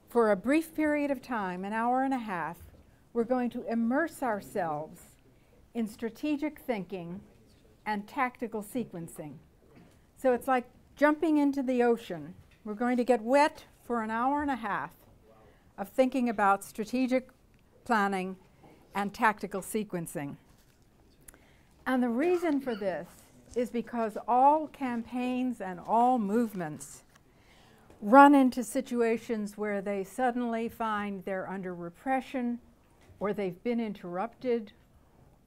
For a brief period of time, an hour and a half, we're going to immerse ourselves in strategic thinking and tactical sequencing. So it's like jumping into the ocean. We're going to get wet for an hour and a half of thinking about strategic planning and tactical sequencing. And the reason for this is because all campaigns and all movements run into situations where they suddenly find they're under repression, or they've been interrupted,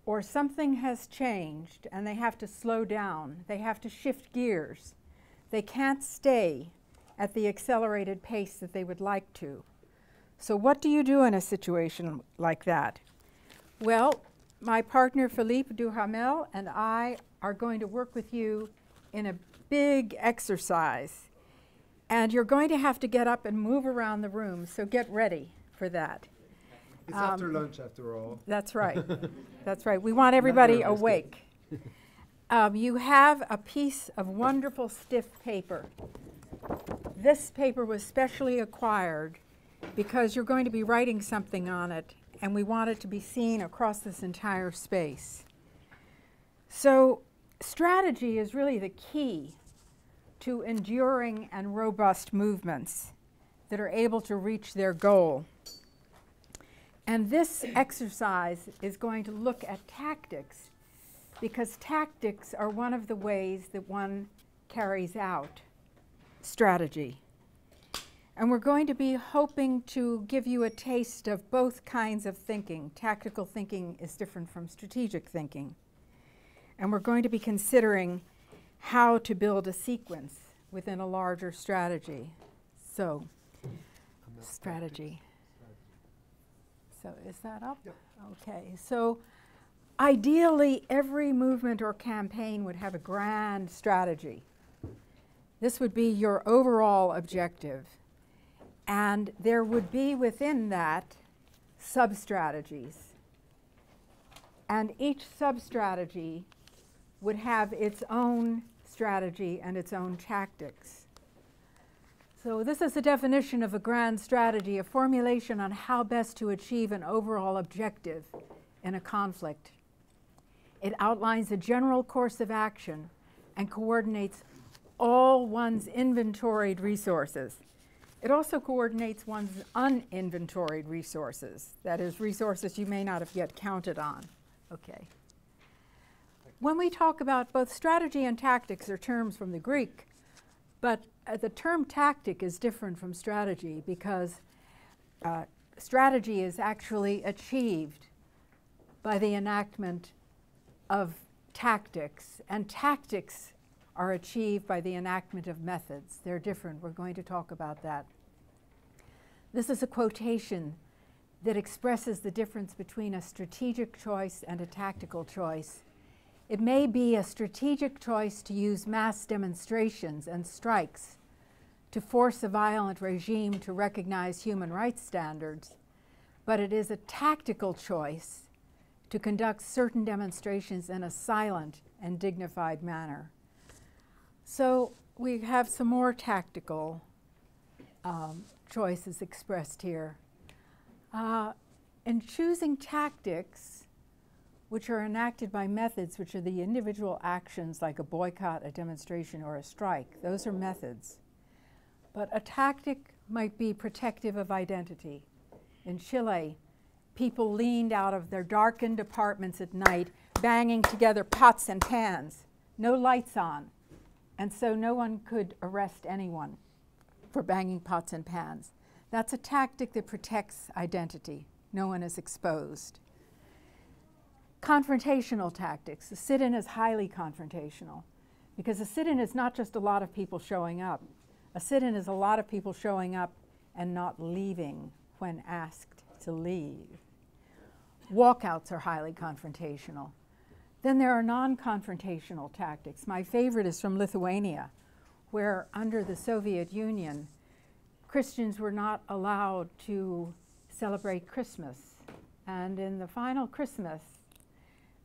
or something has changed and they have to slow down. They have to shift gears. They can't stay at the accelerated pace that they would like to. So what do you do in a situation like that? Well, my partner Philippe Duhamel and I are going to work with you in a big exercise. And you're going to have to get up and move around the room, so get ready for that. It's after lunch, after all. That's right. That's right. We want everybody awake. You have a piece of wonderful stiff paper. This paper was specially acquired because you're going to be writing something on it, and we want it to be seen across this entire space. So strategy is really the key to enduring and robust movements that are able to reach their goal. And this exercise is going to look at tactics, because tactics are one of the ways that one carries out strategy. And we're going to be hoping to give you a taste of both kinds of thinking. Tactical thinking is different from strategic thinking. And we're going to be considering how to build a sequence within a larger strategy. So, strategy. So is that up? Yep. Okay. So ideally, every movement or campaign would have a grand strategy. This would be your overall objective. And there would be within that sub-strategies. And each sub-strategy would have its own strategy and its own tactics. So this is a definition of a grand strategy, a formulation on how best to achieve an overall objective in a conflict. It outlines a general course of action and coordinates all one's inventoried resources. It also coordinates one's uninventoried resources, that is, resources you may not have yet counted on. Okay. When we talk about both strategy and tactics are terms from the Greek, but the term tactic is different from strategy because strategy is actually achieved by the enactment of tactics, and tactics are achieved by the enactment of methods. They're different. We're going to talk about that. This is a quotation that expresses the difference between a strategic choice and a tactical choice. It may be a strategic choice to use mass demonstrations and strikes to force a violent regime to recognize human rights standards, but it is a tactical choice to conduct certain demonstrations in a silent and dignified manner. So we have some more tactical choices expressed here. In choosing tactics, which are enacted by methods, which are the individual actions like a boycott, a demonstration, or a strike, those are methods. But a tactic might be protective of identity. In Chile, people leaned out of their darkened apartments at night, banging together pots and pans, no lights on. And so no one could arrest anyone for banging pots and pans. That's a tactic that protects identity. No one is exposed. Confrontational tactics. The sit-in is highly confrontational because a sit-in is not just a lot of people showing up. A sit-in is a lot of people showing up and not leaving when asked to leave. Walkouts are highly confrontational. Then there are non-confrontational tactics. My favorite is from Lithuania, where under the Soviet Union, Christians were not allowed to celebrate Christmas. And in the final Christmas,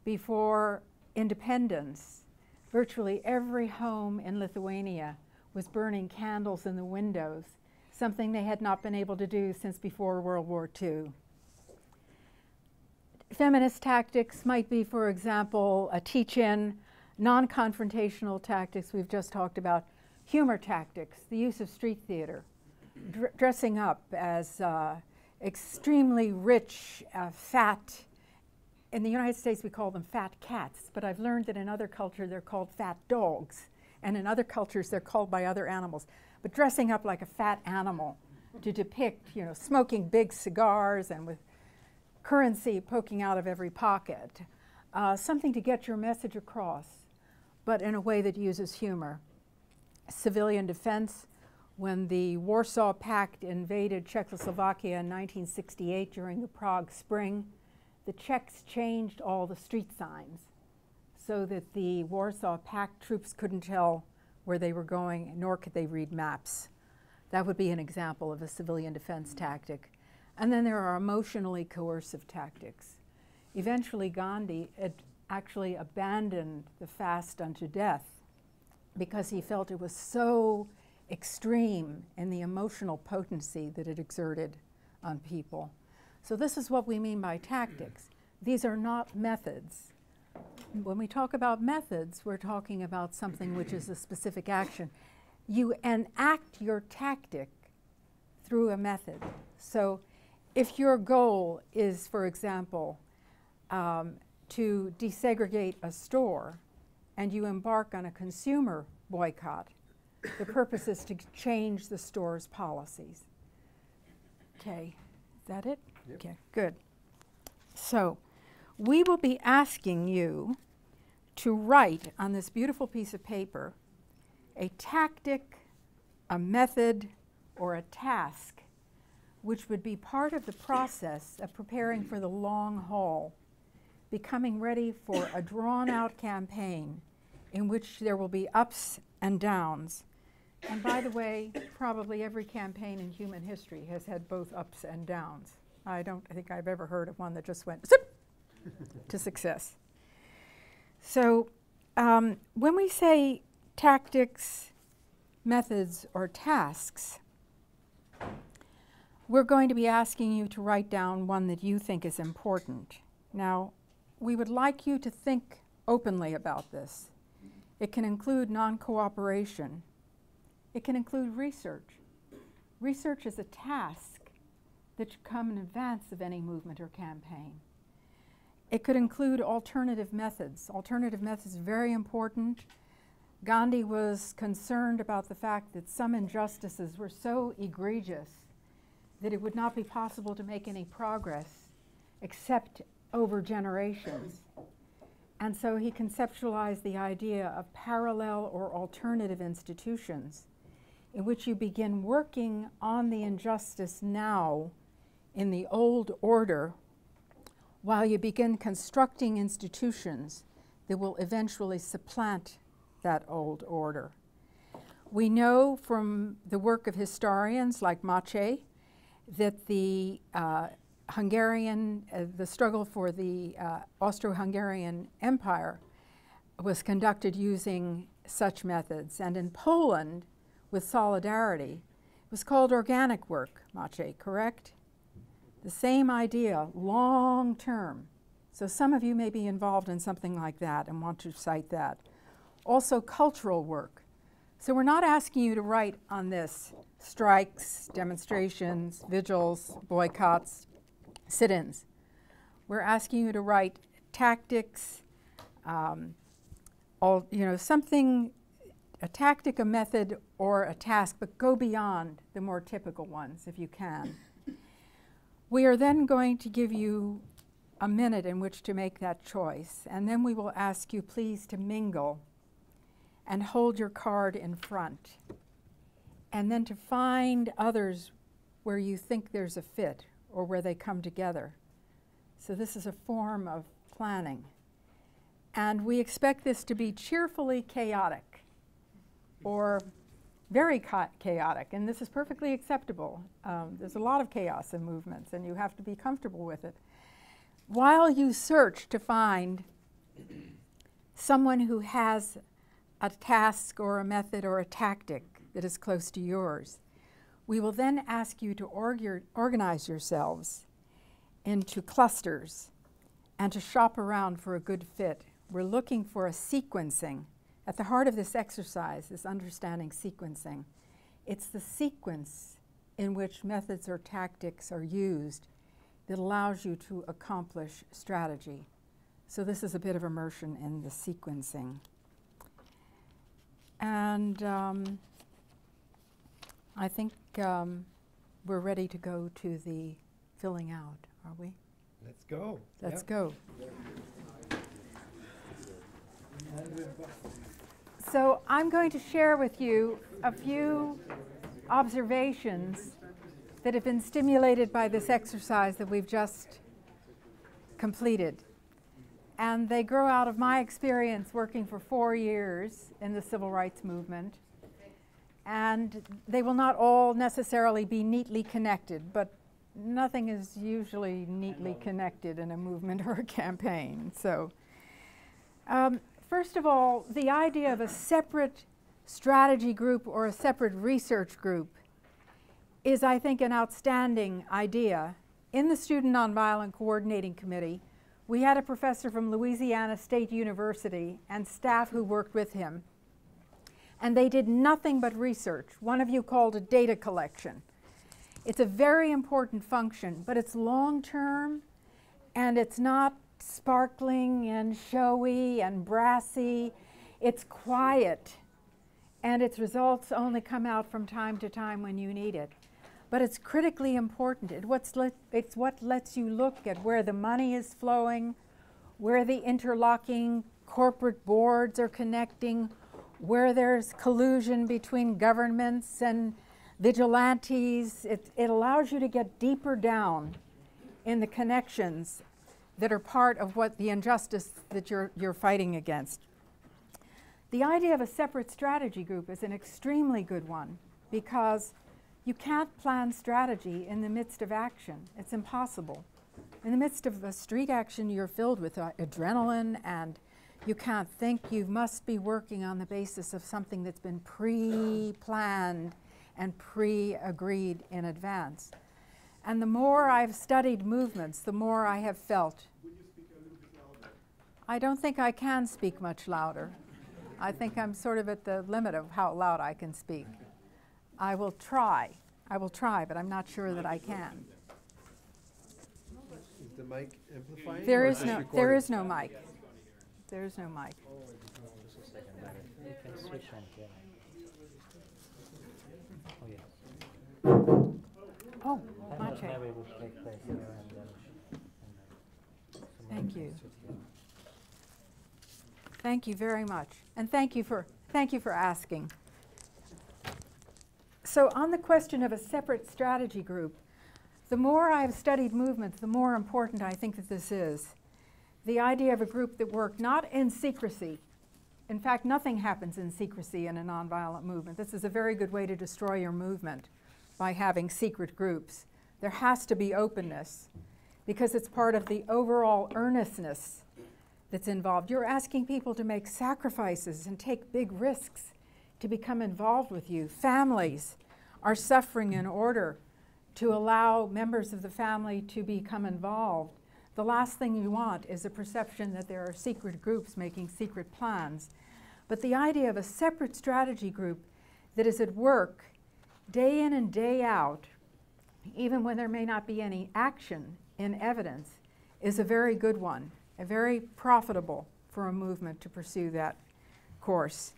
before independence, virtually every home in Lithuania was burning candles in the windows, something they had not been able to do since before World War II. Feminist tactics might be, for example, a teach-in, non-confrontational tactics we've just talked about, humor tactics, the use of street theater, dressing up as extremely rich, fat. In the United States we call them fat cats, but I've learned that in other cultures they're called fat dogs, and in other cultures they're called by other animals. But dressing up like a fat animal to depict, you know, smoking big cigars and with currency poking out of every pocket. Something to get your message across, but in a way that uses humor. Civilian defense, when the Warsaw Pact invaded Czechoslovakia in 1968 during the Prague Spring, the Czechs changed all the street signs so that the Warsaw Pact troops couldn't tell where they were going, nor could they read maps. That would be an example of a civilian defense tactic. And then there are emotionally coercive tactics. Eventually, Gandhi actually abandoned the fast unto death because he felt it was so extreme in the emotional potency that it exerted on people. So this is what we mean by tactics. These are not methods. When we talk about methods, we're talking about something which is a specific action. You enact your tactic through a method. So if your goal is, for example, to desegregate a store and you embark on a consumer boycott, the purpose is to change the store's policies. Okay, is that it? Yep. Okay, good. So we will be asking you to write on this beautiful piece of paper a tactic, a method, or a task which would be part of the process of preparing for the long haul, becoming ready for a drawn-out campaign in which there will be ups and downs. And by the way, probably every campaign in human history has had both ups and downs. I don't think I've ever heard of one that just went zip to success. So when we say tactics, methods, or tasks, we're going to be asking you to write down one that you think is important. Now, we would like you to think openly about this. It can include non-cooperation. It can include research. Research is a task that should come in advance of any movement or campaign. It could include alternative methods. Alternative methods is very important. Gandhi was concerned about the fact that some injustices were so egregious that it would not be possible to make any progress except over generations. And so he conceptualized the idea of parallel or alternative institutions in which you begin working on the injustice now in the old order while you begin constructing institutions that will eventually supplant that old order. We know from the work of historians like Maciej that the the struggle for the Austro-Hungarian Empire was conducted using such methods. And in Poland, with Solidarity, it was called organic work, Maciej, correct? The same idea, long term. So some of you may be involved in something like that and want to cite that. Also cultural work. So we're not asking you to write on this strikes, demonstrations, vigils, boycotts, sit-ins. We're asking you to write tactics, something, a tactic, a method, or a task, but go beyond the more typical ones if you can. We are then going to give you a minute in which to make that choice, and then we will ask you please to mingle and hold your card in front, and then to find others where you think there's a fit or where they come together. So this is a form of planning. And we expect this to be cheerfully chaotic or very chaotic, and this is perfectly acceptable. There's a lot of chaos in movements, and you have to be comfortable with it. While you search to find someone who has a task or a method or a tactic that is close to yours, We will then ask you to organize yourselves into clusters and to shop around for a good fit. We're looking for a sequencing. At the heart of this exercise is understanding sequencing. It's the sequence in which methods or tactics are used that allows you to accomplish strategy. So this is a bit of immersion in the sequencing. And I think we're ready to go to the filling out, are we? Let's go. Let's go. So I'm going to share with you a few observations that have been stimulated by this exercise that we've just completed. And they grow out of my experience working for 4 years in the civil rights movement. And they will not all necessarily be neatly connected, but nothing is usually neatly connected in a movement or a campaign. So, first of all, the idea of a separate strategy group or a separate research group is, I think, an outstanding idea. In the Student Nonviolent Coordinating Committee, we had a professor from Louisiana State University and staff who worked with him. And they did nothing but research. One of you called it data collection. It's a very important function, but it's long-term, and it's not sparkling and showy and brassy. It's quiet, and its results only come out from time to time when you need it. But it's critically important. It's what lets you look at where the money is flowing, where the interlocking corporate boards are connecting, where there's collusion between governments and vigilantes. It allows you to get deeper down in the connections that are part of what the injustice that you're fighting against. The idea of a separate strategy group is an extremely good one, because you can't plan strategy in the midst of action. It's impossible. In the midst of a street action, you're filled with adrenaline, and you can't think. You must be working on the basis of something that's been pre-planned and pre-agreed in advance. And the more I've studied movements, the more I have felt. Will you speak a little bit louder? I don't think I can speak much louder. I think I'm sort of at the limit of how loud I can speak. I will try, but I'm not sure that I can. Is the mic amplifying? There is no mic. There is no mic. Just a second, you can switch on here. Oh, yeah. Oh, That Mache. was maybe would take place here and then. Thank you. Thank you very much, and thank you for asking. So on the question of a separate strategy group, the more I've studied movements, the more important I think that this is. The idea of a group that worked not in secrecy. In fact, nothing happens in secrecy in a nonviolent movement. This is a very good way to destroy your movement, by having secret groups. There has to be openness, because it's part of the overall earnestness that's involved. You're asking people to make sacrifices and take big risks to become involved with you. Families are suffering in order to allow members of the family to become involved. The last thing you want is a perception that there are secret groups making secret plans. But the idea of a separate strategy group that is at work day in and day out, even when there may not be any action in evidence, is a very good one, a very profitable for a movement to pursue that course.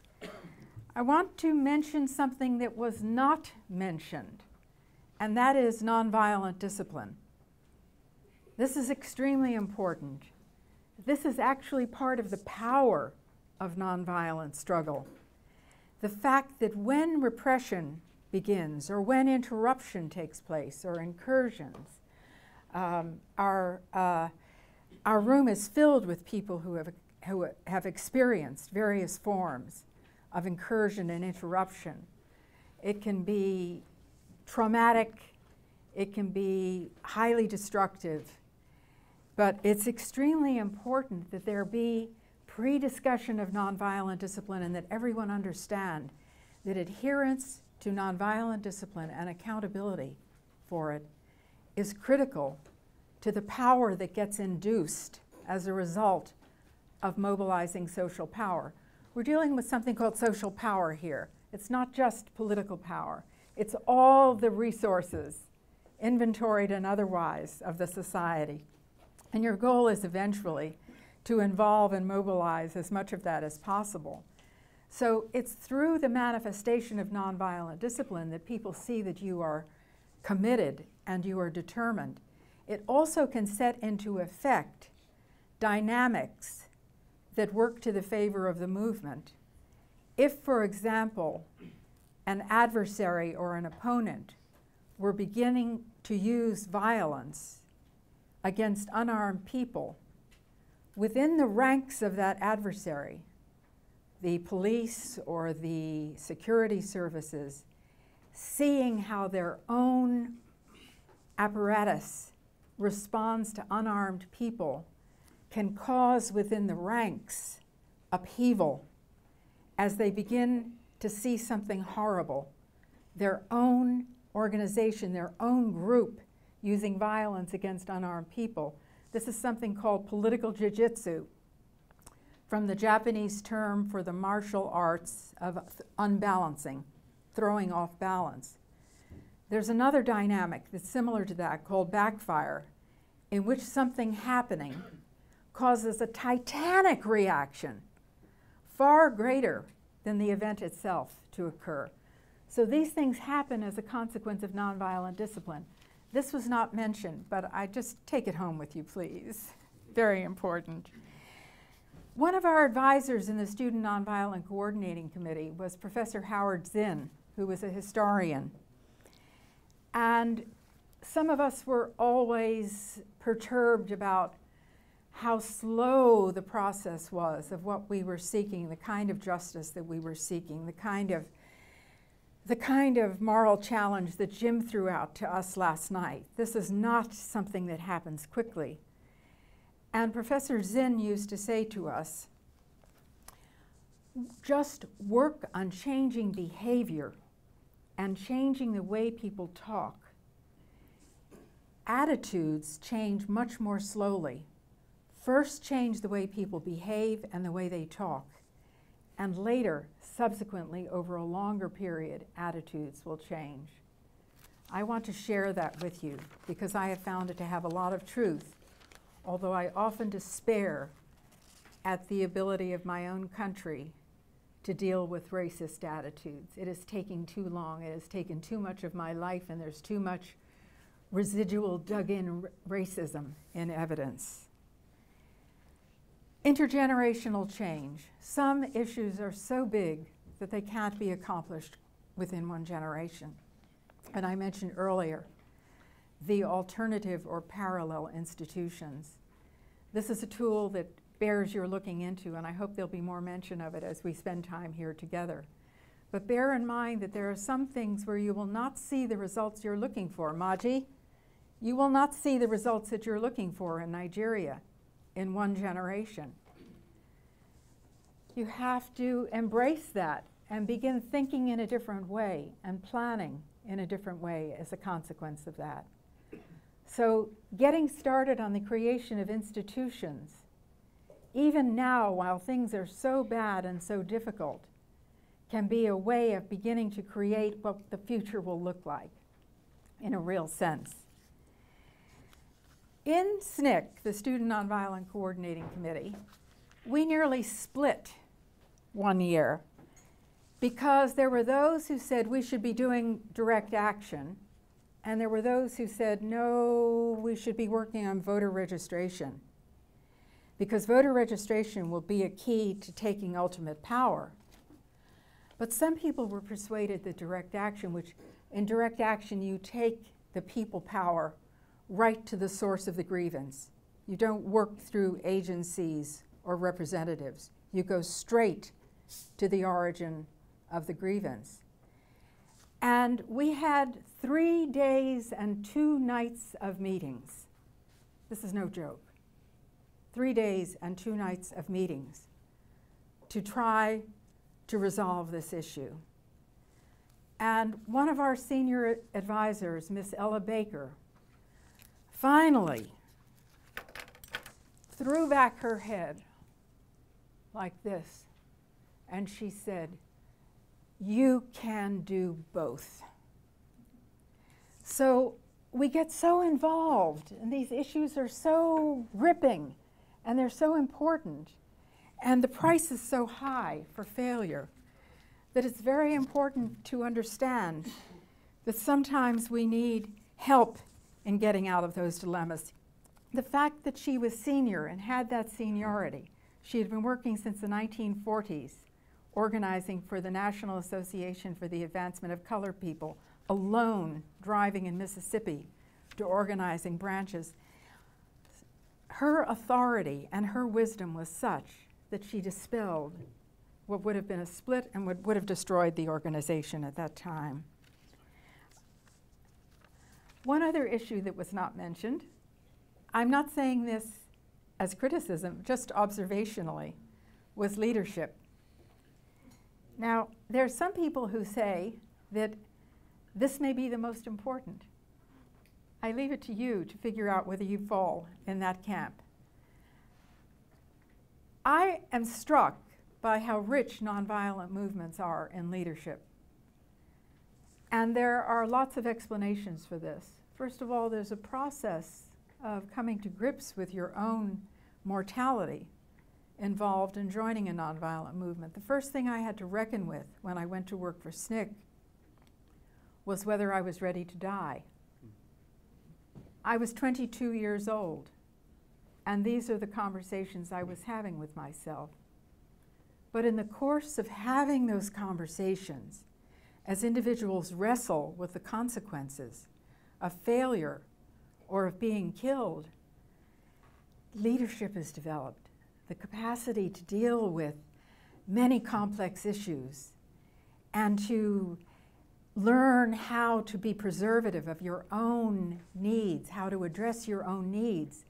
I want to mention something that was not mentioned, and that is nonviolent discipline. This is extremely important. This is actually part of the power of nonviolent struggle. The fact that when repression begins, or when interruption takes place, or incursions, our room is filled with people who have experienced various forms of incursion and interruption. It can be traumatic, it can be highly destructive, but it's extremely important that there be pre-discussion of nonviolent discipline, and that everyone understand that adherence to nonviolent discipline and accountability for it is critical to the power that gets induced as a result of mobilizing social power. We're dealing with something called social power here. It's not just political power. It's all the resources, inventoried and otherwise, of the society. And your goal is eventually to involve and mobilize as much of that as possible. So it's through the manifestation of nonviolent discipline that people see that you are committed and you are determined. It also can set into effect dynamics that work to the favor of the movement. If, for example, an adversary or an opponent were beginning to use violence against unarmed people, within the ranks of that adversary, the police or the security services, seeing how their own apparatus responds to unarmed people, can cause within the ranks upheaval as they begin to see something horrible. Their own organization, their own group using violence against unarmed people. This is something called political jiu-jitsu, from the Japanese term for the martial arts of unbalancing, throwing off balance. There's another dynamic that's similar to that called backfire, in which something happening causes a titanic reaction, far greater than the event itself to occur. So these things happen as a consequence of nonviolent discipline. This was not mentioned, but I just take it home with you, please. Very important. One of our advisors in the Student Nonviolent Coordinating Committee was Professor Howard Zinn, who was a historian. And some of us were always perturbed about how slow the process was of what we were seeking, the kind of justice that we were seeking, the kind of moral challenge that Jim threw out to us last night. This is not something that happens quickly. And Professor Zinn used to say to us, just work on changing behavior and changing the way people talk. Attitudes change much more slowly. First change the way people behave and the way they talk. And later, subsequently, over a longer period, attitudes will change. I want to share that with you because I have found it to have a lot of truth, although I often despair at the ability of my own country to deal with racist attitudes. It is taking too long. It has taken too much of my life, and there's too much residual dug-in racism in evidence. Intergenerational change. Some issues are so big that they can't be accomplished within one generation. And I mentioned earlier the alternative or parallel institutions. This is a tool that bears your looking into, and I hope there'll be more mention of it as we spend time here together. But bear in mind that there are some things where you will not see the results you're looking for. Maji, you will not see the results that you're looking for in Nigeria in one generation. You have to embrace that and begin thinking in a different way and planning in a different way as a consequence of that. So getting started on the creation of institutions, even now while things are so bad and so difficult, can be a way of beginning to create what the future will look like in a real sense. In SNCC, the Student Nonviolent Coordinating Committee, we nearly split one year because there were those who said we should be doing direct action, and there were those who said, no, we should be working on voter registration, because voter registration will be a key to taking ultimate power. But some people were persuaded that direct action, which in direct action you take the people power right to the source of the grievance. You don't work through agencies or representatives. You go straight to the origin of the grievance. And we had 3 days and 2 nights of meetings. This is no joke. 3 days and 2 nights of meetings to try to resolve this issue. And one of our senior advisors, Miss Ella Baker, finally threw back her head like this, and she said, "You can do both." So we get so involved, and these issues are so gripping, and they're so important, and the price is so high for failure that it's very important to understand that sometimes we need help in getting out of those dilemmas. The fact that she was senior and had that seniority, she had been working since the 1940s, organizing for the National Association for the Advancement of Colored People, alone driving in Mississippi to organizing branches. Her authority and her wisdom was such that she dispelled what would have been a split and would have destroyed the organization at that time. One other issue that was not mentioned, I'm not saying this as criticism, just observationally, was leadership. Now, there are some people who say that this may be the most important. I leave it to you to figure out whether you fall in that camp. I am struck by how rich nonviolent movements are in leadership. And there are lots of explanations for this. First of all, there's a process of coming to grips with your own mortality involved in joining a nonviolent movement. The first thing I had to reckon with when I went to work for SNCC was whether I was ready to die. I was 22 years old, and these are the conversations I was having with myself. But in the course of having those conversations, as individuals wrestle with the consequences of failure or of being killed, leadership is developed, the capacity to deal with many complex issues and to learn how to be preservative of your own needs, how to address your own needs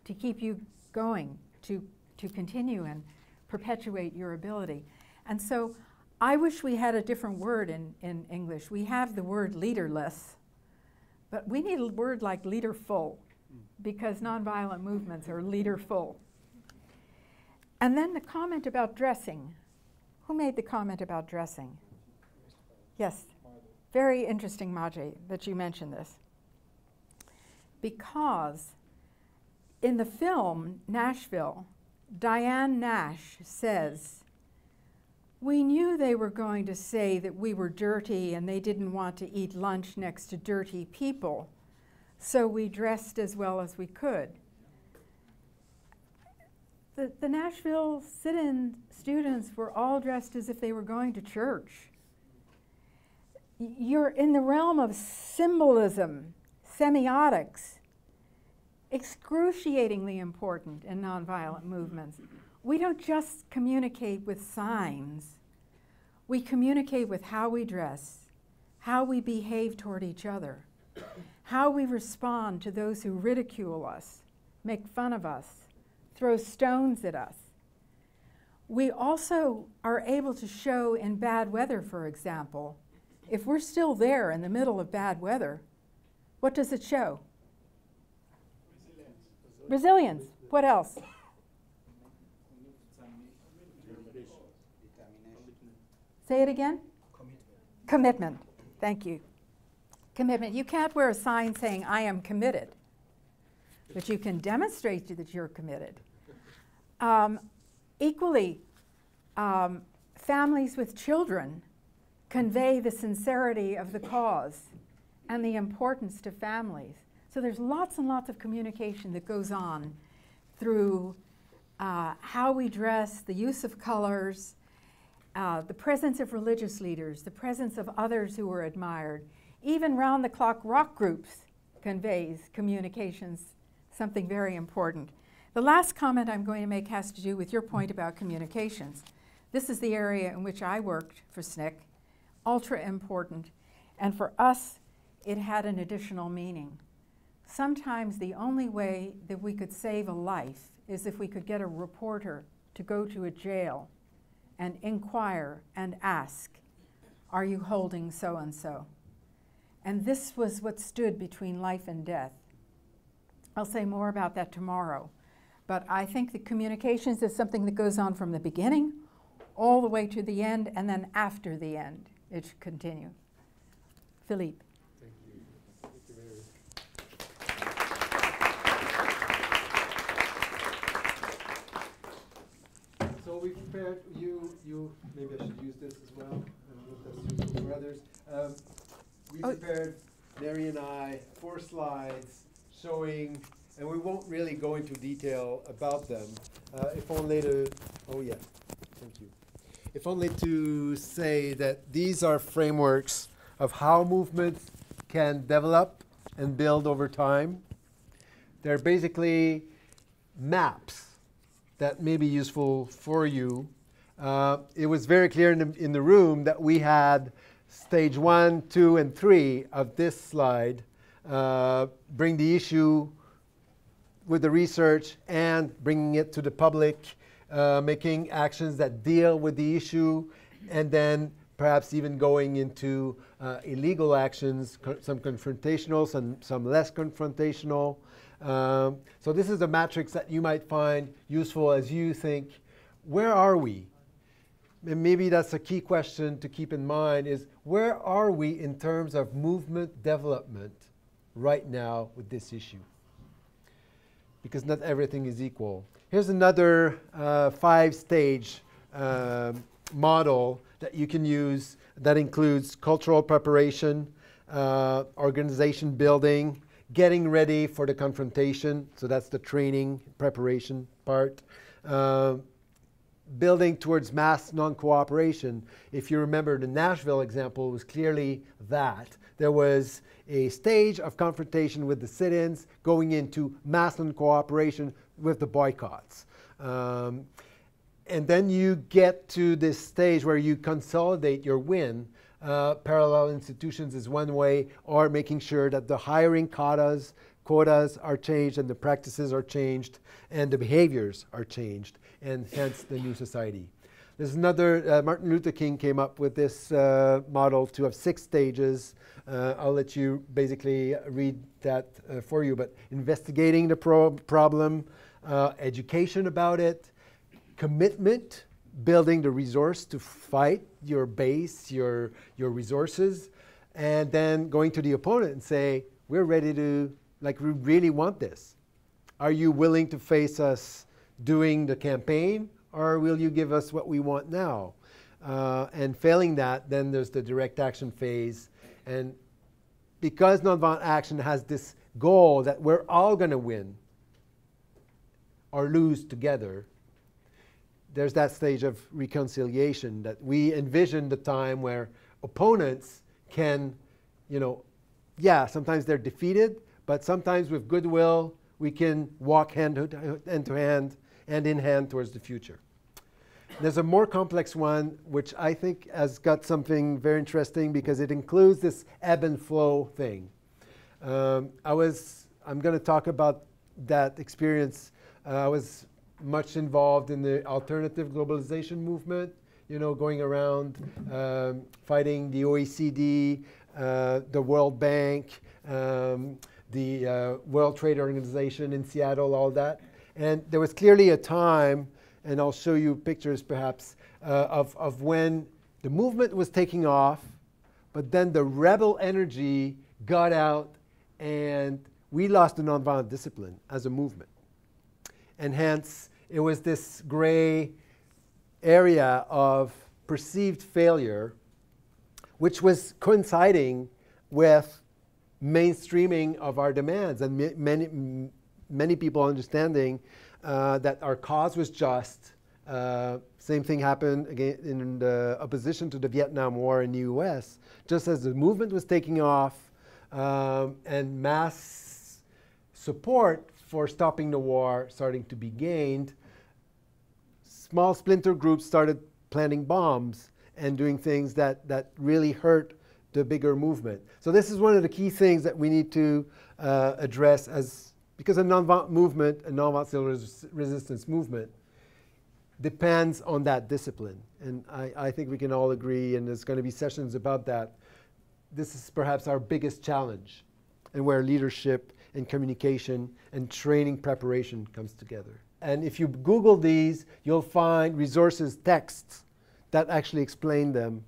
to keep you going, to continue and perpetuate your ability. And so I wish we had a different word in English. We have the word leaderless, but we need a word like leaderful, because nonviolent movements are leaderful. And then the comment about dressing. Who made the comment about dressing? Yes. Very interesting, Maji, that you mentioned this. Because in the film, Nashville, Diane Nash says, "We knew they were going to say that we were dirty and they didn't want to eat lunch next to dirty people, so we dressed as well as we could." The Nashville sit-in students were all dressed as if they were going to church. You're in the realm of symbolism, semiotics, excruciatingly important in nonviolent movements. We don't just communicate with signs. We communicate with how we dress, how we behave toward each other, how we respond to those who ridicule us, make fun of us, throw stones at us. We also are able to show in bad weather, for example, if we're still there in the middle of bad weather, what does it show? Resilience. What else? Say it again? Commitment. Thank you. Commitment. You can't wear a sign saying, "I am committed," but you can demonstrate that you're committed. Equally, families with children convey the sincerity of the cause and the importance to families. So there's lots and lots of communication that goes on through how we dress, the use of colors, the presence of religious leaders, the presence of others who are admired. Even round-the-clock rock groups conveys communications, something very important. The last comment I'm going to make has to do with your point about communications. This is the area in which I worked for SNCC, ultra important, and for us, it had an additional meaning. Sometimes the only way that we could save a life is if we could get a reporter to go to a jail and inquire and ask, Are you holding so-and-so? And this was what stood between life and death. I'll say more about that tomorrow. But I think that communications is something that goes on from the beginning all the way to the end, and then after the end, it should continue. Philippe. Thank you. Thank you, Mary. So we prepared, maybe I should use this as well, if that's useful for others. We prepared, Mary and I, 4 slides showing, and we won't really go into detail about them, if only to, oh yeah, thank you. If only to say that these are frameworks of how movements can develop and build over time. They're basically maps that may be useful for you. It was very clear in the room that we had stage 1, 2, and 3 of this slide, bring the issue with the research and bringing it to the public, making actions that deal with the issue, and then perhaps even going into illegal actions, some confrontational, some less confrontational. So this is a matrix that you might find useful as you think, where are we? And maybe that's a key question to keep in mind is, where are we in terms of movement development right now with this issue? Because not everything is equal. Here's another 5-stage model that you can use that includes cultural preparation, organization building, getting ready for the confrontation, so that's the training preparation part, building towards mass non-cooperation. If you remember, the Nashville example was clearly that. There was a stage of confrontation with the sit-ins going into mass non-cooperation with the boycotts. And then you get to this stage where you consolidate your win. Parallel institutions is one way, or making sure that the hiring quotas are changed and the practices are changed and the behaviors are changed, and hence the new society. There's another, Martin Luther King came up with this model to have 6 stages. I'll let you basically read that for you, but investigating the problem, education about it, commitment, building the resource to fight your base, your resources, and then going to the opponent and say, we're ready to, like, we really want this. Are you willing to face us doing the campaign, or will you give us what we want now? And failing that, then there's the direct action phase. And because nonviolent action has this goal that we're all going to win or lose together, there's that stage of reconciliation that we envision the time where opponents can, yeah, sometimes they're defeated, but sometimes with goodwill, we can walk hand to hand and in hand towards the future. There's a more complex one, which I think has got something very interesting because it includes this ebb and flow thing. I'm going to talk about that experience. I was much involved in the alternative globalization movement, going around fighting the OECD, the World Bank, the World Trade Organization in Seattle, all that. And there was clearly a time, and I'll show you pictures perhaps, of when the movement was taking off, but then the rebel energy got out and we lost the nonviolent discipline as a movement. And hence, it was this gray area of perceived failure, which was coinciding with mainstreaming of our demands and many people understanding that our cause was just. Same thing happened again in the opposition to the Vietnam War in the US. Just as the movement was taking off and mass support for stopping the war starting to be gained, small splinter groups started planting bombs and doing things that really hurt the bigger movement. So this is one of the key things that we need to address because a nonviolent movement, a nonviolent civil resistance movement, depends on that discipline. And I think we can all agree, and there's going to be sessions about that. This is perhaps our biggest challenge, and where leadership and communication and training preparation comes together. And if you Google these, you'll find resources, texts that actually explain them.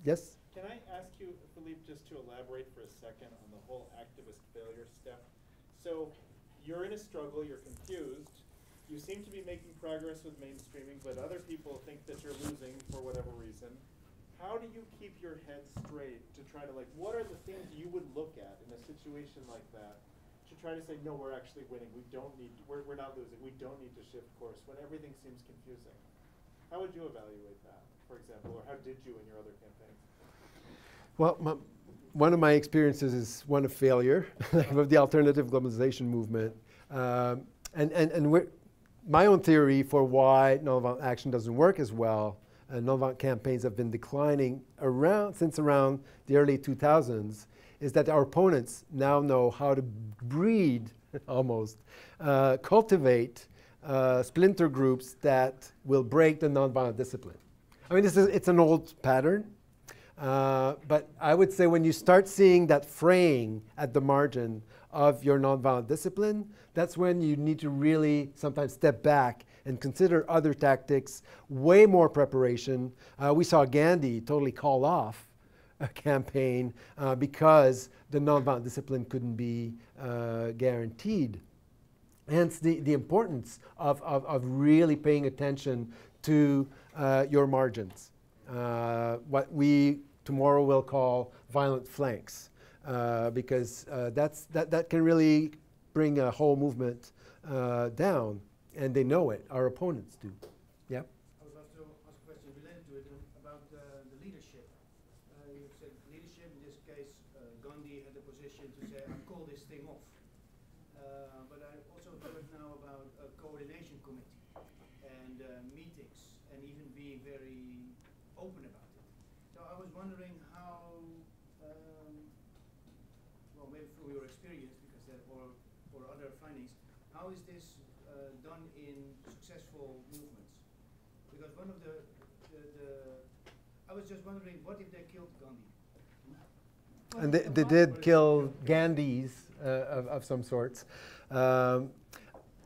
Yes? Can I ask you, Philippe, just to elaborate for a second on the whole activist failure step? So you're in a struggle, you're confused, you seem to be making progress with mainstreaming, but other people think that you're losing for whatever reason. How do you keep your head straight to try to, like, what are the things you would look at in a situation like that to try to say, no, we're actually winning, we don't need, we're not losing, we don't need to shift course when everything seems confusing? How would you evaluate that, for example, or how did you in your other campaigns? Well, one of my experiences is one of failure, of the alternative globalization movement. My own theory for why nonviolent action doesn't work as well, nonviolent campaigns have been declining since around the early 2000s, is that our opponents now know how to breed, almost, cultivate splinter groups that will break the nonviolent discipline. I mean, it's an old pattern, but I would say when you start seeing that fraying at the margin of your nonviolent discipline, that's when you need to really sometimes step back and consider other tactics, way more preparation. We saw Gandhi totally call off a campaign because the nonviolent discipline couldn't be guaranteed. Hence the importance of really paying attention to your margins. What we tomorrow will call violent flanks, because that can really bring a whole movement down, and they know it. Our opponents do. Yeah. I would love to ask a question related to it about the leadership. You said leadership. In this case, Gandhi had the position to say, "I call this thing off." But I also heard now about a coordination committee and meetings, and even being very open about it. So I was wondering how, well, maybe from your experience, because there or other findings, how is this done in successful movements? Because one of I was just wondering, what if they killed Gandhi? And they did kill Gandhis of some sorts.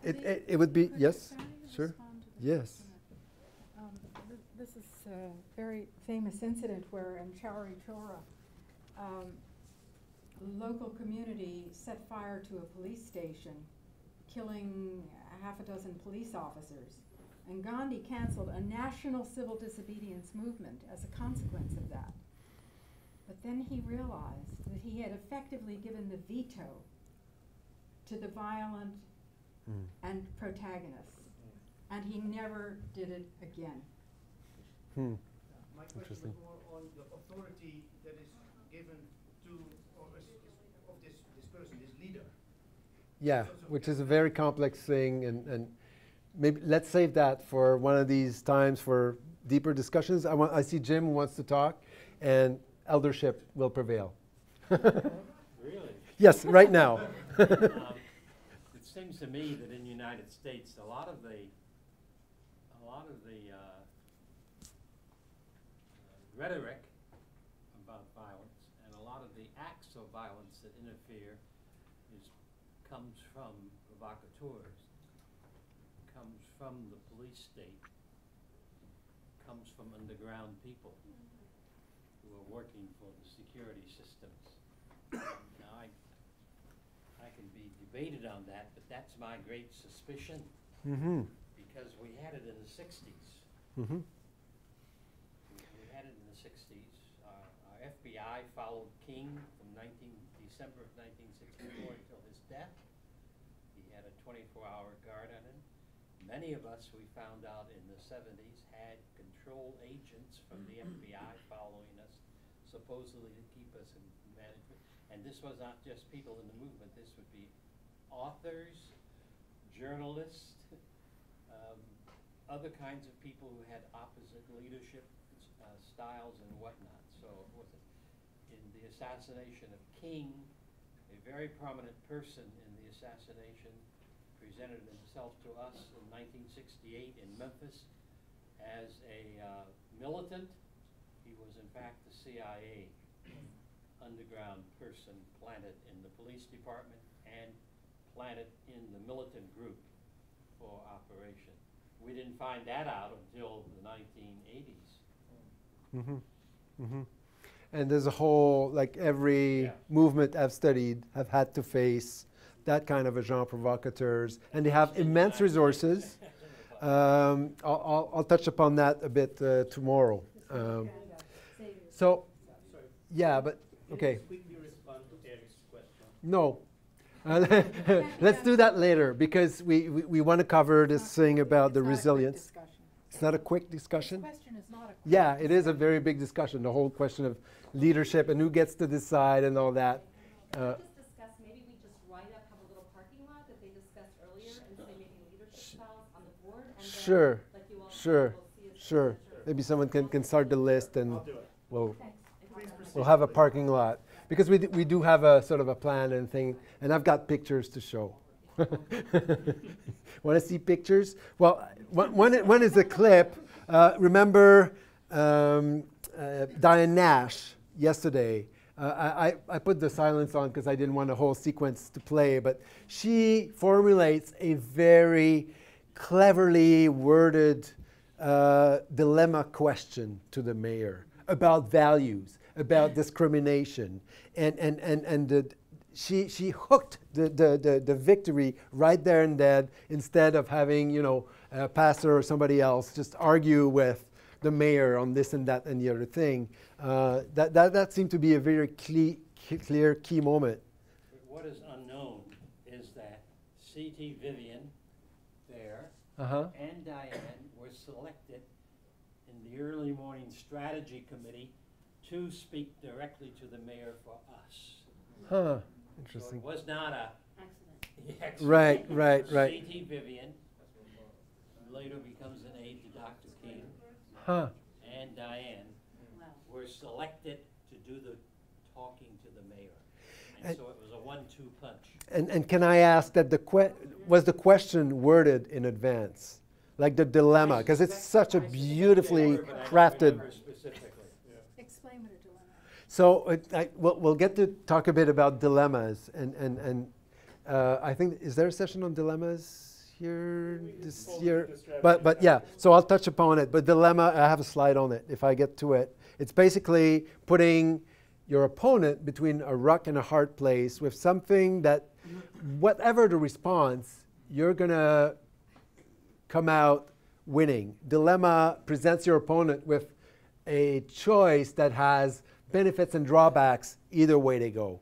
It would be, yes, sure, yes. This is a very famous incident where in Chowri Chora, local community set fire to a police station, killing half a dozen police officers. And Gandhi canceled a national civil disobedience movement as a consequence of that. But then he realized that he had effectively given the veto to the violent and protagonists. And he never did it again. My question was more on the authority that is given to of this person, this leader. Yeah, which is a very complex thing, and maybe let's save that for one of these times for deeper discussions. I see Jim who wants to talk, and eldership will prevail. Really? Yes, right now. It seems to me that in the United States, a lot of the rhetoric about violence and a lot of the acts of violence that interfere comes from provocateurs, comes from the police state, comes from underground people who are working for the security systems. Now, I can be debated on that, but that's my great suspicion, because we had it in the 60s. We had it in the 60s. Our FBI followed King from December of 1964 until his death. He had a 24-hour guard on him. Many of us, we found out in the 70s, had control agents from the FBI following us, supposedly to keep us in management. And this was not just people in the movement. This would be authors, journalists, other kinds of people who had opposite leadership styles and whatnot. So in the assassination of King, a very prominent person in the assassination presented himself to us in 1968 in Memphis as a militant. He was in fact the CIA underground person planted in the police department and planted in the militant group for operation. We didn't find that out until the 1980s. Mm-hmm. Mm-hmm. And there's a whole, like every movement I've studied have had to face that kind of a genre provocateurs, and they have immense resources. I'll touch upon that a bit tomorrow. So, yeah, but okay. Quickly respond to Eric's question. No. Let's do that later, because we want to cover this thing about the resilience. It's not a quick discussion? This question is not a quick Yeah, it is a very big discussion, the whole question of leadership and who gets to decide and all that. Can we just discuss, maybe we just write up, have a little parking lot that they discussed earlier and say maybe leadership styles on the board? And Sure, then, like you all sure, will see us sure. center. Maybe someone can start the list and I'll do it. we'll, Please proceed. we'll have a parking lot. Because we do have a sort of a plan and thing, and I've got pictures to show. Want to see pictures? Well, one is a clip. Remember Diane Nash yesterday? I put the silence on because I didn't want a whole sequence to play, but she formulates a very cleverly worded dilemma question to the mayor about values, about discrimination, and she hooked the victory right there and then, instead of having, you know, a pastor or somebody else just argue with the mayor on this and that and the other thing. That seemed to be a very clear key moment. What is unknown is that C.T. Vivian there and Diane were selected in the early morning strategy committee to speak directly to the mayor for us. Huh, interesting. So it was not a Excellent. Right. C.T. Vivian later becomes an aide to Dr. King, Huh. and Diane Wow. were selected to do the talking to the mayor. And And- so it was a 1-2 punch. And can I ask that was the question worded in advance? Like the dilemma, because it's such a beautifully But I don't crafted. remember specifically. Explain what a dilemma is. So we'll get to talk a bit about dilemmas, and I think, is there a session on dilemmas here this pulled year? the strategy But yeah, so I'll touch upon it. But dilemma, I have a slide on it if I get to it. It's basically putting your opponent between a rock and a hard place with something that, whatever the response, you're going to come out winning. Dilemma presents your opponent with a choice that has benefits and drawbacks either way they go.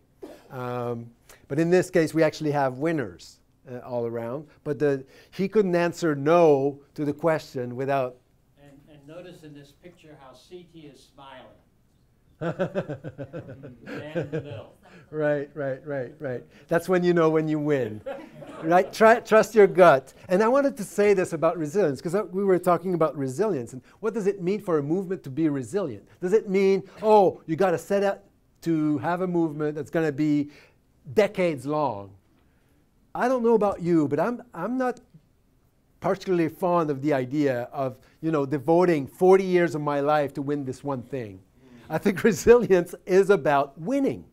But in this case, we actually have winners all around. But he couldn't answer no to the question without. And notice in this picture how C.T. is smiling. Man in the middle. Right. That's when you know when you win. Right? Trust your gut. And I wanted to say this about resilience, because we were talking about resilience. And what does it mean for a movement to be resilient? Does it mean, oh, you got to set out to have a movement that's going to be decades long? I don't know about you, but I'm not particularly fond of the idea of, you know, devoting 40 years of my life to win this one thing. I think resilience is about winning.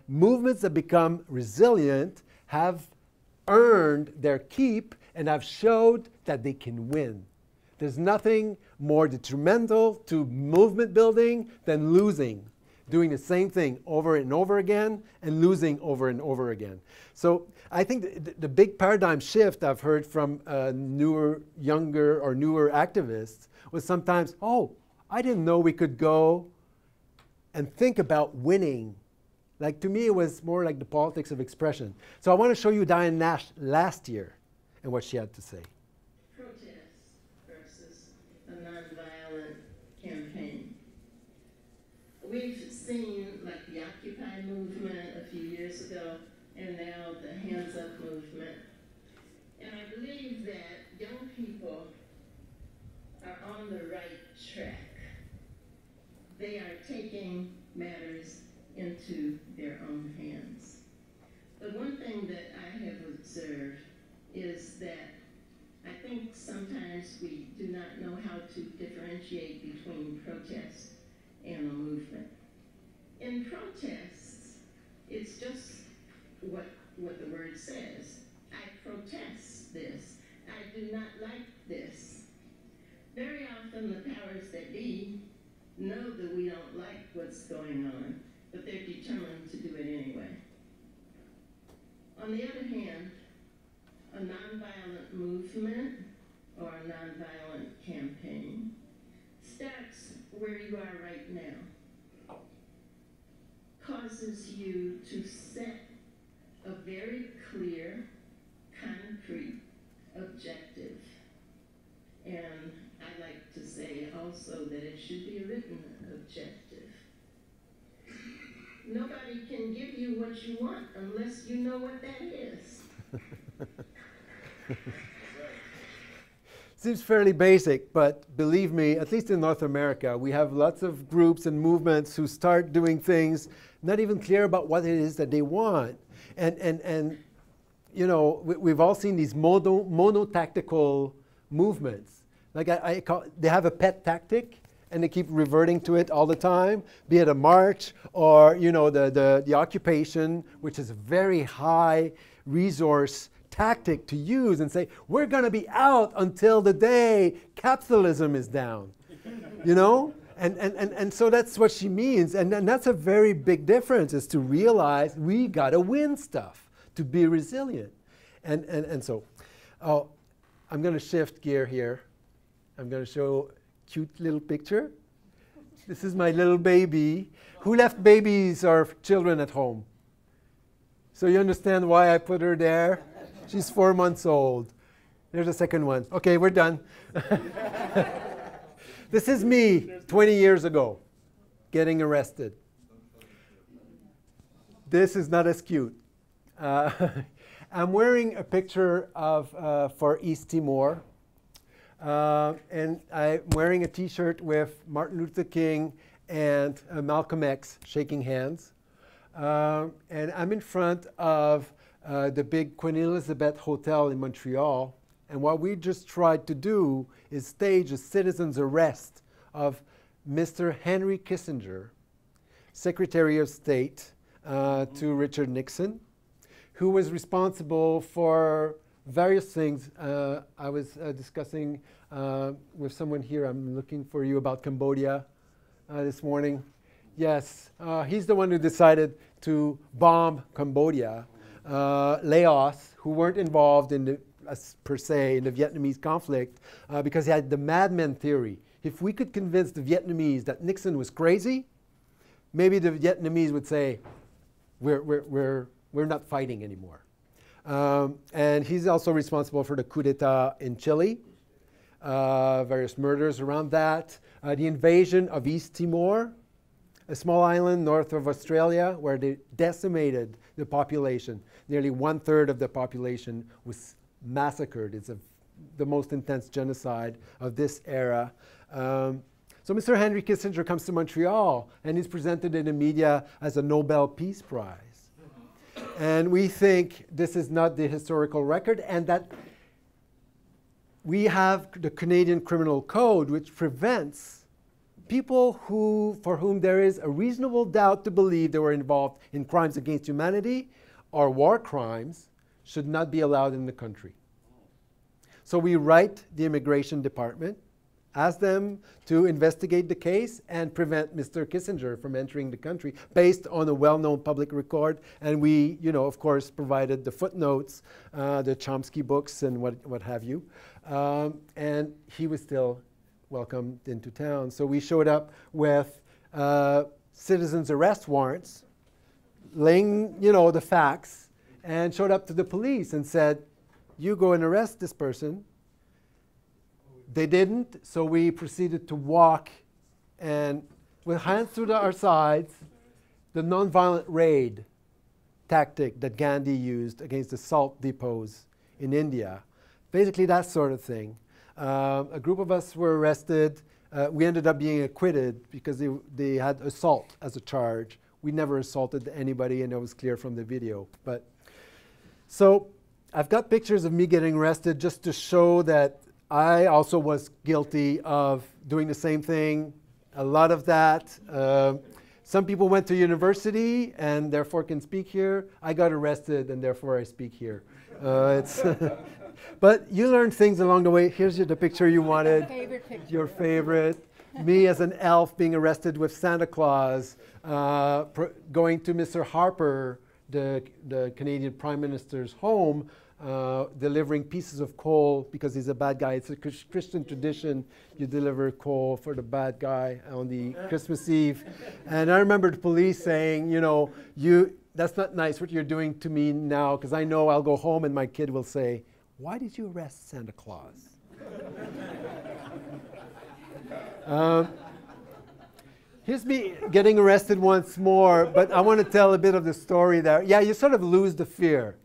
Movements that become resilient have earned their keep and have showed that they can win. There's nothing more detrimental to movement building than losing, doing the same thing over and over again and losing over and over again. So I think the big paradigm shift I've heard from younger activists was sometimes, oh, I didn't know we could go and think about winning. Like, to me, it was more like the politics of expression. So I want to show you Diane Nash last year and what she had to say. Protest versus a nonviolent campaign. We've seen like the Occupy movement a few years ago, and now the Hands Up movement. And I believe that young people are on the right track. They are taking matters into their own hands. But one thing that I have observed is that I think sometimes we do not know how to differentiate between protest and a movement. In protests, it's just what the word says. I protest this. I do not like this. Very often the powers that be know that we don't like what's going on, but they're determined to do it anyway. On the other hand, a nonviolent movement or a nonviolent campaign starts where you are right now, causes you to set a very clear, concrete objective. And I like to say also that it should be a written objective. Nobody can give you what you want unless you know what that is. Seems fairly basic, but believe me, at least in North America, we have lots of groups and movements who start doing things not even clear about what it is that they want. And you know, we've all seen these monotactical movements. Like I call, they have a pet tactic, and they keep reverting to it all the time, be it a march or, you know, the occupation, which is a very high resource tactic to use, and say, we're going to be out until the day capitalism is down, you know? And so that's what she means. And that's a very big difference, is to realize we got to win stuff to be resilient. And so I'm going to shift gear here. I'm going to show a cute little picture. This is my little baby. Who left babies or children at home? So you understand why I put her there? She's 4 months old. There's a second one. Okay, we're done. This is me 20 years ago, getting arrested. This is not as cute. I'm wearing a picture of for East Timor. And I'm wearing a T-shirt with Martin Luther King and Malcolm X shaking hands. And I'm in front of the big Queen Elizabeth Hotel in Montreal. And what we just tried to do is stage a citizen's arrest of Mr. Henry Kissinger, Secretary of State to Richard Nixon, who was responsible for various things. I was discussing with someone here, I'm looking for you, about Cambodia this morning. Yes, he's the one who decided to bomb Cambodia. Laos, who weren't involved in the, per se in the Vietnamese conflict, because he had the madman theory. If we could convince the Vietnamese that Nixon was crazy, maybe the Vietnamese would say, we're not fighting anymore. And he's also responsible for the coup d'etat in Chile, various murders around that, the invasion of East Timor, a small island north of Australia where they decimated the population. Nearly 1/3 of the population was massacred. It's the most intense genocide of this era. So Mr. Henry Kissinger comes to Montreal and is presented in the media as a Nobel Peace Prize. And we think this is not the historical record, and that we have the Canadian Criminal Code, which prevents people for whom there is a reasonable doubt to believe they were involved in crimes against humanity or war crimes should not be allowed in the country. So we write the Immigration Department, ask them to investigate the case and prevent Mr. Kissinger from entering the country based on a well-known public record. And we, you know, of course, provided the footnotes, the Chomsky books and what have you. And he was still welcomed into town. So we showed up with citizens' arrest warrants, laying, you know, the facts, and showed up to the police and said, you go and arrest this person. They didn't, so we proceeded to walk, and with hands to our sides, the nonviolent raid tactic that Gandhi used against the salt depots in India. Basically that sort of thing. A group of us were arrested. We ended up being acquitted because they had assault as a charge. We never assaulted anybody, and it was clear from the video. But so I've got pictures of me getting arrested just to show that I also was guilty of doing the same thing. A lot of that. Some people went to university and therefore can speak here. I got arrested and therefore I speak here. But you learned things along the way. Here's the picture you wanted. Favorite picture. Your favorite. Me as an elf being arrested with Santa Claus, going to Mr. Harper, the Canadian Prime Minister's home, delivering pieces of coal because he's a bad guy. It's a Christian tradition. You deliver coal for the bad guy on the Christmas Eve. And I remember the police saying, you know, that's not nice what you're doing to me now, because I know I'll go home and my kid will say, why did you arrest Santa Claus? Here's me getting arrested once more, but I want to tell a bit of the story there. Yeah, you sort of lose the fear.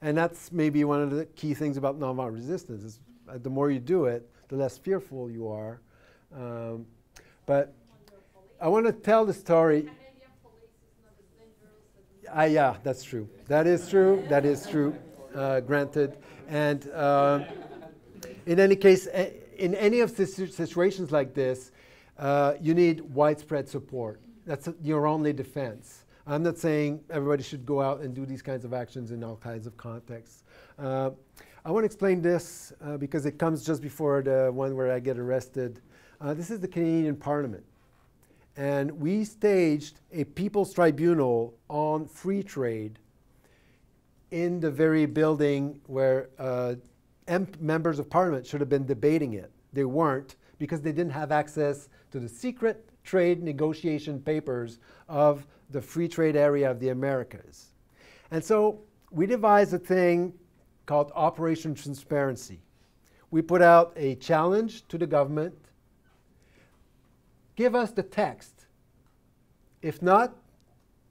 And that's maybe one of the key things about nonviolent resistance is the more you do it, the less fearful you are. But I want to tell the story. Yeah, that's true. That is true. That is true. Granted. And in any case, in any of the situations like this, you need widespread support. That's your only defense. I'm not saying everybody should go out and do these kinds of actions in all kinds of contexts. I want to explain this because it comes just before the one where I get arrested. This is the Canadian Parliament. And we staged a People's Tribunal on free trade in the very building where members of Parliament should have been debating it. They weren't because they didn't have access to the secret trade negotiation papers of the free trade area of the Americas. And so we devised a thing called Operation Transparency. We put out a challenge to the government. Give us the text. If not,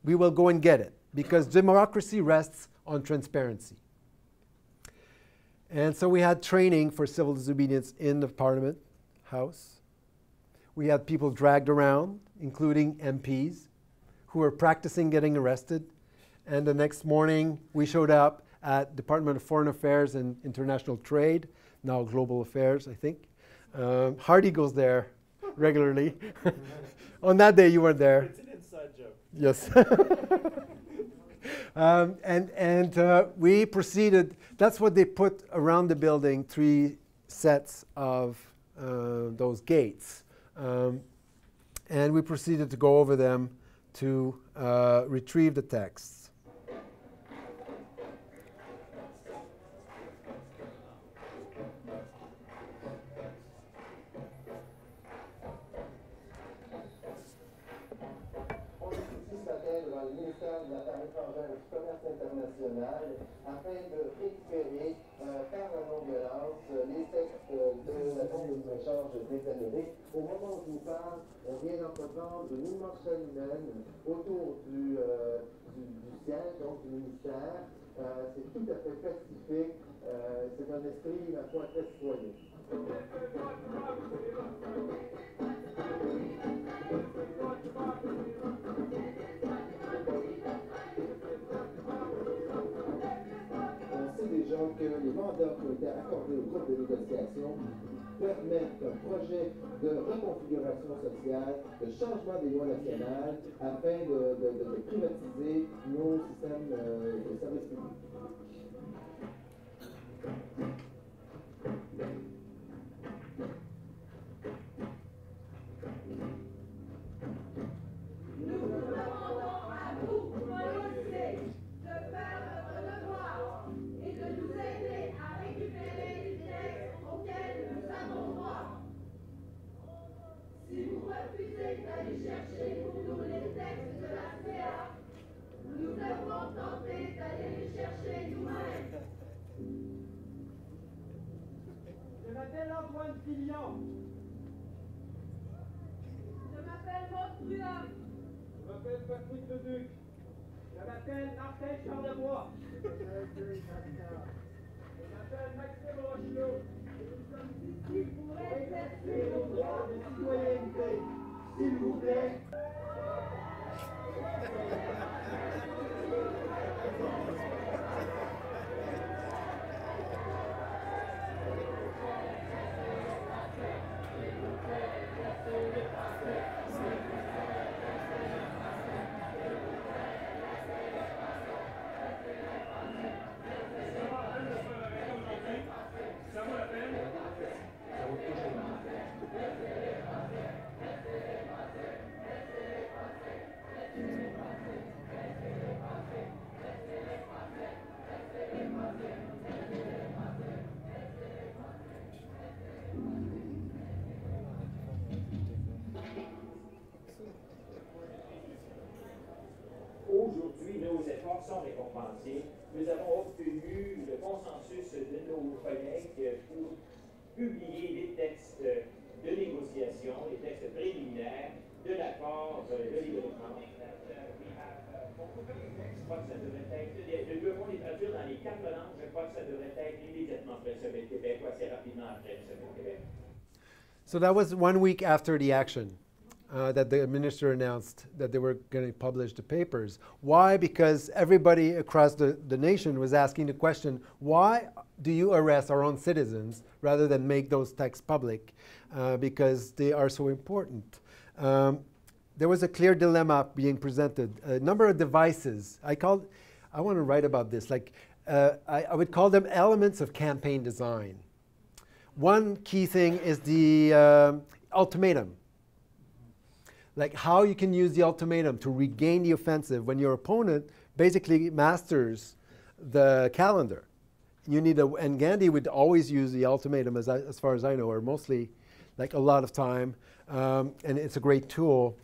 we will go and get it, because democracy rests on transparency. And so we had training for civil disobedience in the Parliament House. We had people dragged around, including MPs, who were practicing getting arrested. And the next morning, we showed up at Department of Foreign Affairs and International Trade, now Global Affairs, I think. Hardy goes there regularly. On that day, you weren't there. It's an inside joke. Yes. We proceeded. That's what they put around the building, 3 sets of those gates. And we proceeded to go over them to retrieve the texts. Afin de récupérer par la non-violence les textes de la Convention de charge des Amériques. Au moment où je vous parle, on vient d'entreprendre une immense chaîne humaine autour du siège, donc du ministère. C'est tout à fait pacifique. C'est un esprit, ma foi, très citoyen. Que les mandats qui ont été accordés au groupe de négociation permettent un projet de reconfiguration sociale, de changement des lois nationales, afin de privatiser nos systèmes de services publics. Nous vous demandons à vous, policiers, de faire votre devoir et de nous aider à récupérer les textes auxquels nous avons droit. Si vous refusez d'aller chercher pour nous les textes de la CA, nous devons tenter d'aller les chercher nous-mêmes. Je m'appelle Antoine Fillon. Je m'appelle Maud Truand. Je m'appelle Patrick Leduc. Je m'appelle Martin Charlebois. Je m'appelle Maxime Rochelot. Nous sommes ici pour exercer nos droits de citoyenneté. S'il vous plaît. efforts sont récompensés. Nous avons obtenu le consensus de nos collègues pour publier les textes de négociation, les textes préliminaires de l'accord de libre-échange. Je crois que ça devrait être, nous devons les traduire dans les 4 langues, je crois que ça devrait être immédiatement après le sommet de Québec, ou assez rapidement après le sommet de Québec. So that was 1 week after the action that the minister announced that they were going to publish the papers. Why? Because everybody across the nation was asking the question, why do you arrest our own citizens rather than make those texts public? Because they are so important. There was a clear dilemma being presented. A number of devices. I want to write about this. Like, I would call them elements of campaign design. One key thing is the ultimatum. Like how you can use the ultimatum to regain the offensive when your opponent basically masters the calendar. You need and Gandhi would always use the ultimatum, as far as I know, or mostly like a lot of time, and it's a great tool.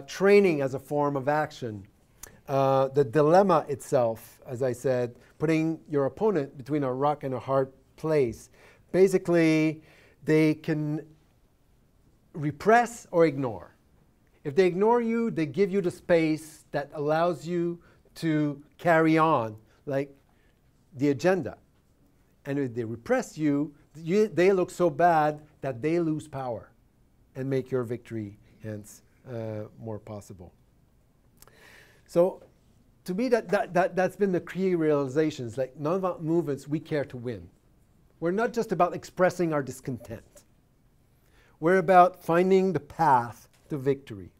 Training as a form of action. The dilemma itself, as I said, putting your opponent between a rock and a hard place. Basically, they can repress or ignore. If they ignore you, they give you the space that allows you to carry on, like the agenda. And if they repress you, they look so bad that they lose power and make your victory, hence, more possible. So to me, that's been the key realizations. Like nonviolent movements, we care to win. We're not just about expressing our discontent. We're about finding the path to victory.